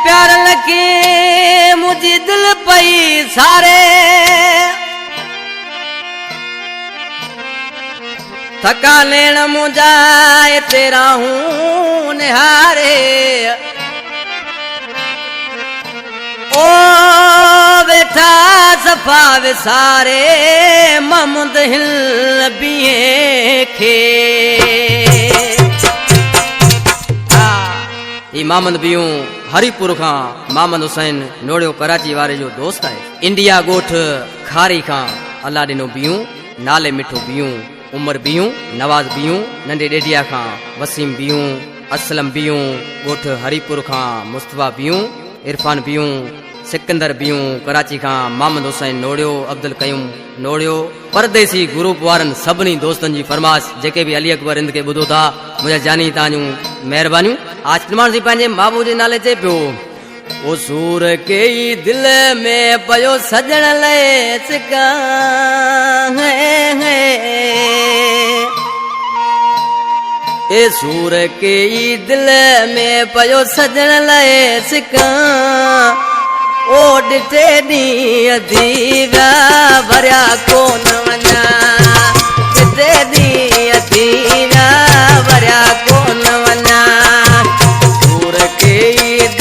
प्यार लगे मुझे दिल पई सारे थका लेन मुझाए तेरा हूं निहारे ओ बेटा सफा विसारे महमूद हिल बिए खे महमद बियूं हरिपुर खां महमद हुसैन नोड़ियो कराची वारे जो दोस्त है इंडिया गोठ खारी खां अल्लाह ॾिनो बियूं नाले मिठो बियूं उमर बियूं नवाज बियूं नंढे ॾेढिया खां वसीम बियूं असलम बियूं गोठ हरिपुर खां मुस्तफा बियूं इरफान बियूं सिकंदर बियूं कराची खां महमद हुसैन नोड़ियो अब्दुल कयूम नोड़ियो परदेसी ग्रुप वारनि सभिनी दोस्तनि जी फरमाइश जेके बि अली अकबर हिंद खे ॿुधो था मुंहिंजा जानी तव्हांजूं महिरबानियूं आज निर्माण जी पंहिंजे बाबू जे नाले ते पियो ओ सूर के दिल में पयो सजण लाइ सिका ए सूर के दिल में पयो सजण लाइ सिका ओ ॾिठे ॾींहं दीवा भरिया कोन वञा ॾिठे ॾींहं दीवा भरिया कोन वञा सूर के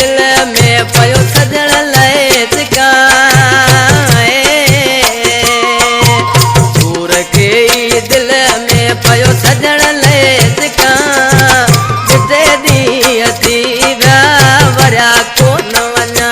दिल में पयो सजण लाइ सिका सूर के दिल में पयो सजण लाइ सिका ॾिठे ॾींहं दीवा भरिया कोन वञा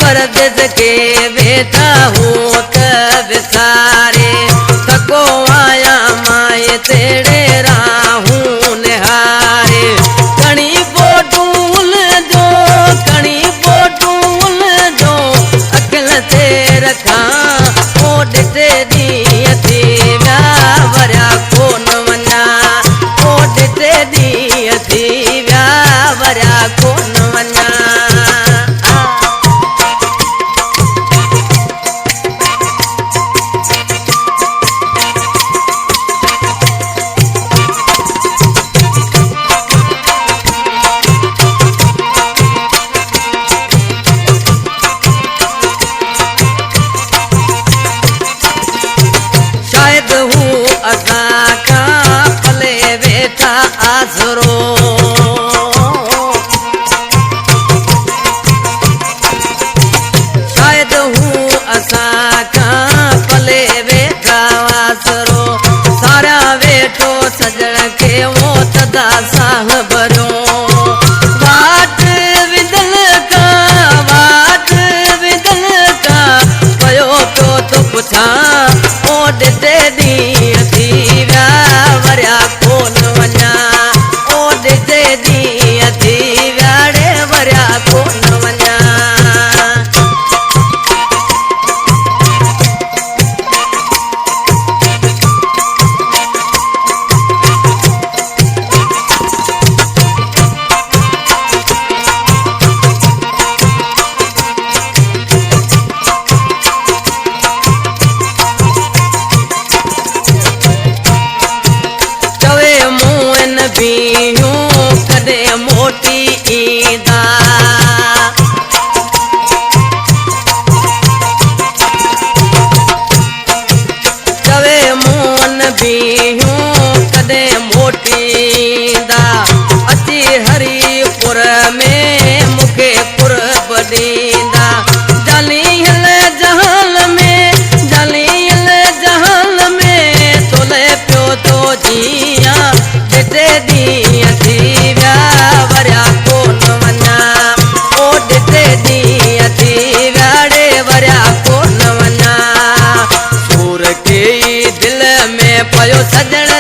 परदेस के बेटा हूँ विसारे थको आया माए तेरे राहूं निहारे कणी बोटूल जो अखिल ते रखा ओ ॾिठे ॾींहं दीवा भरिया कोन वञा ओ ॾिठे ॾींहं दीवा भरिया कोन वञा सजण के वो तदा साह भरो वाट विदल का पयो तो पुछा ओ ॾिठे ॾींहं दीवा भरिया कोन वञा ओ ॾिठे ॾींहं दीवा भरिया कोन वञा सजण